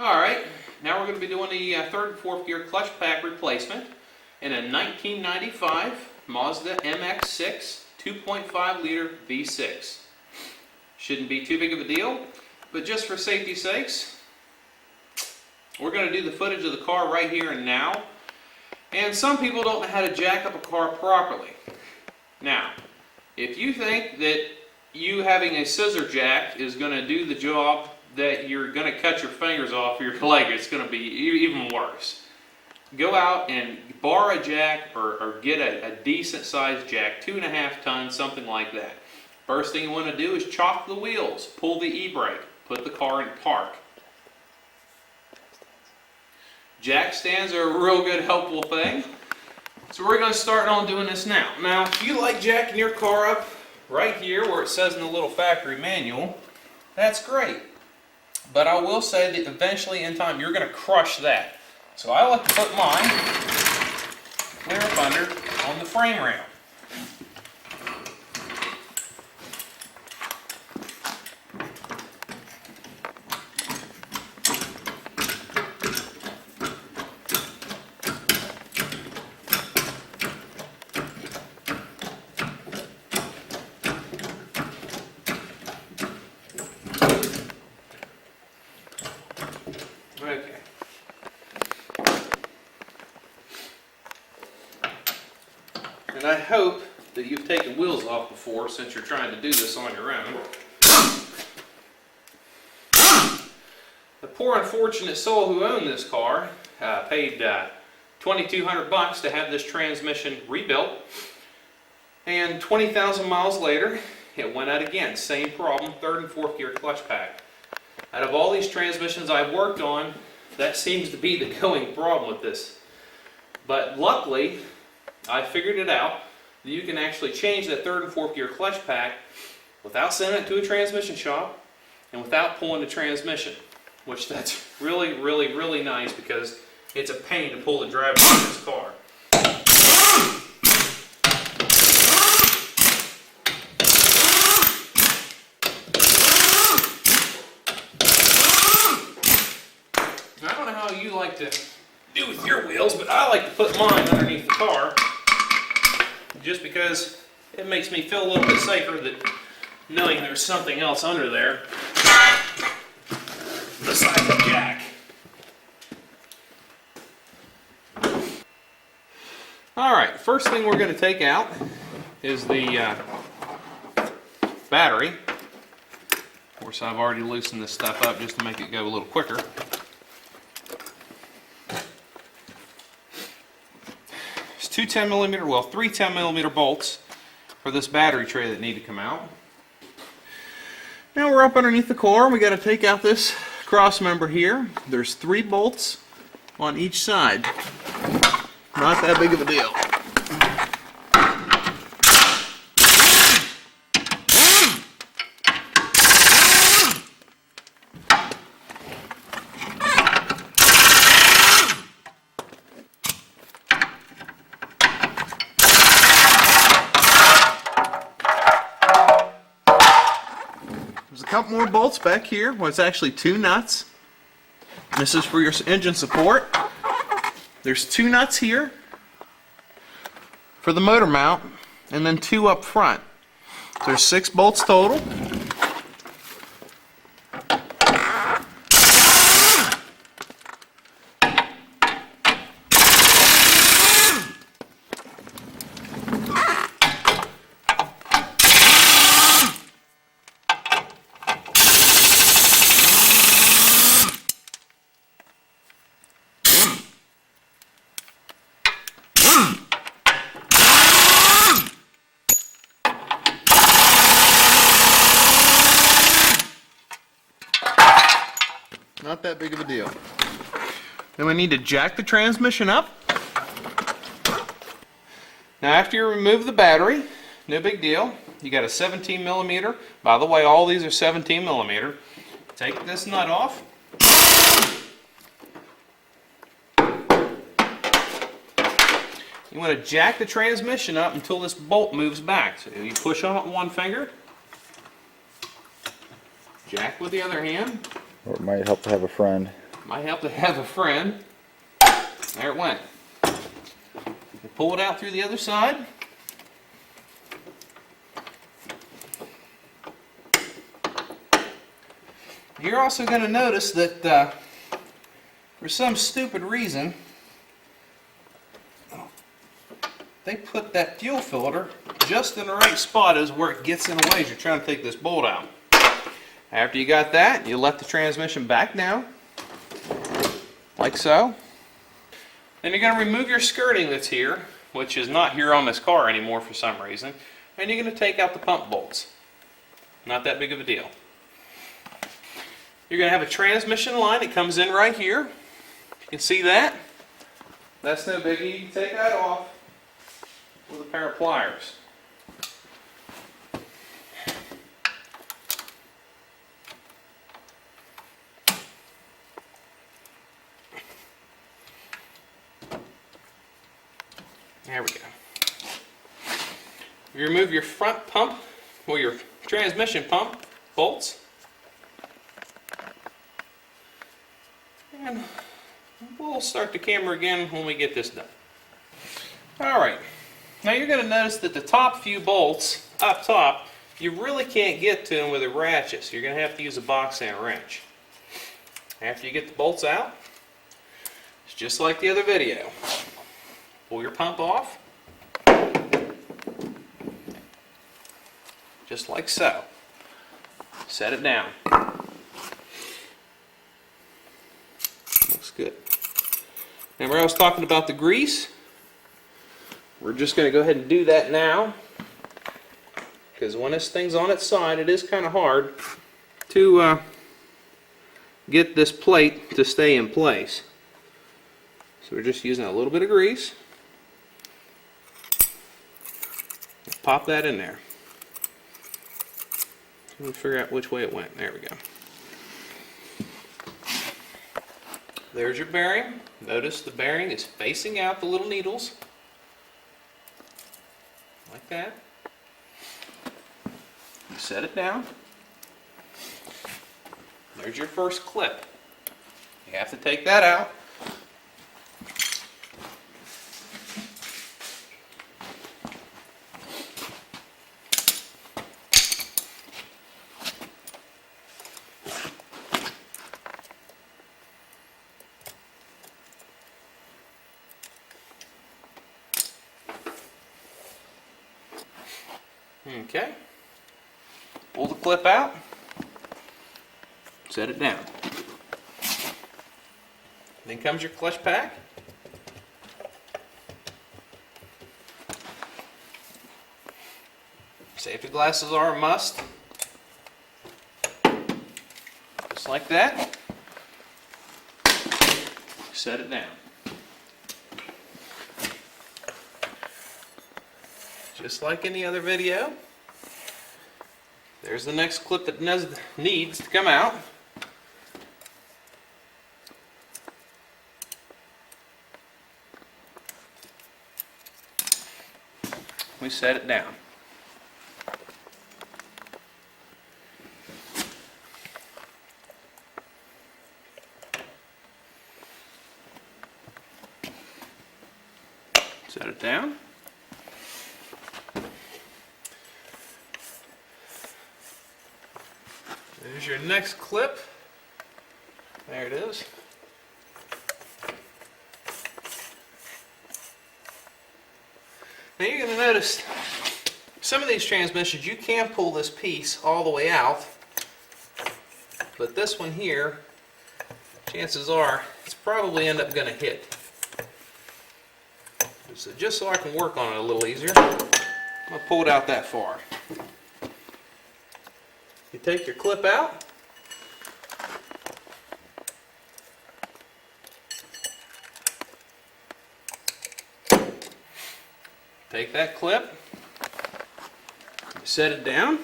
Alright, now we're going to be doing the third and fourth gear clutch pack replacement in a 1995 Mazda MX6 2.5 liter V6. Shouldn't be too big of a deal, but just for safety's sakes, we're going to do the footage of the car right here and now. And some people don't know how to jack up a car properly. Now, if you think that you having a scissor jack is going to do the job, that you're going to cut your fingers off your leg, it's going to be even worse. Go out and borrow a jack or get a decent sized jack, 2.5 tons, something like that. First thing you want to do is chock the wheels, pull the e-brake, put the car in park. Jack stands are a real good helpful thing. So we're going to start on doing this now. Now, if you like jacking your car up right here where it says in the little factory manual, that's great. But I will say that eventually in time you're going to crush that. So I like to put mine clear up under on the frame rail. Okay. And I hope that you've taken wheels off before, since you're trying to do this on your own. The poor unfortunate soul who owned this car paid $2,200 to have this transmission rebuilt, and 20,000 miles later it went out again. Same problem, third and fourth gear clutch pack. Out of all these transmissions I've worked on, that seems to be the going problem with this. But luckily, I figured it out that you can actually change that third and fourth gear clutch pack without sending it to a transmission shop and without pulling the transmission, which that's really, really, really nice because it's a pain to pull the driver of this car. I don't know how you like to do with your wheels, but I like to put mine underneath the car just because it makes me feel a little bit safer that knowing there's something else under there besides the jack. Alright, first thing we're going to take out is the battery. Of course, I've already loosened this stuff up just to make it go a little quicker. Two 10mm, well, 3 10mm bolts for this battery tray that need to come out. Now we're up underneath the car. We got to take out this cross member here. There's 3 bolts on each side. Not that big of a deal. There's a couple more bolts back here. Well, it's actually 2 nuts. This is for your engine support. There's 2 nuts here for the motor mount, and then 2 up front. There's 6 bolts total. Not that big of a deal. Then we need to jack the transmission up. Now after you remove the battery, no big deal. You got a 17mm. By the way, all these are 17mm. Take this nut off. You want to jack the transmission up until this bolt moves back. So you push on it with one finger, jack with the other hand. Or it might help to have a friend. Might help to have a friend. There it went. You pull it out through the other side. You're also going to notice that for some stupid reason, they put that fuel filter just in the right spot as where it gets in the way as you're trying to take this bolt out. After you got that, you let the transmission back down, like so. Then you're going to remove your skirting that's here, which is not here on this car anymore for some reason, and you're going to take out the pump bolts. Not that big of a deal. You're going to have a transmission line that comes in right here. You can see that. That's no biggie. You can take that off with a pair of pliers. There we go. You remove your front pump, or your transmission pump bolts. And we'll start the camera again when we get this done. Alright, now you're going to notice that the top few bolts up top, you really can't get to them with a ratchet, so you're going to have to use a box and wrench. After you get the bolts out, it's just like the other video. Pull your pump off, just like so. Set it down. Looks good. Remember I was talking about the grease? We're just going to go ahead and do that now, because when this thing's on its side, it is kind of hard to get this plate to stay in place. So we're just using a little bit of grease. Pop that in there. Let me figure out which way it went. There we go. There's your bearing. Notice the bearing is facing out the little needles. Like that. You set it down. There's your first clip. You have to take that out. Okay, pull the clip out, set it down. Then comes your clutch pack. Safety glasses are a must. Just like that. Set it down. Just like any other video. There's the next clip that needs to come out. We set it down. Set it down. There's your next clip. There it is. Now you're going to notice some of these transmissions you can pull this piece all the way out, but this one here, chances are it's probably end up going to hit. So just so I can work on it a little easier, I'm going to pull it out that far. You take your clip out, take that clip, set it down,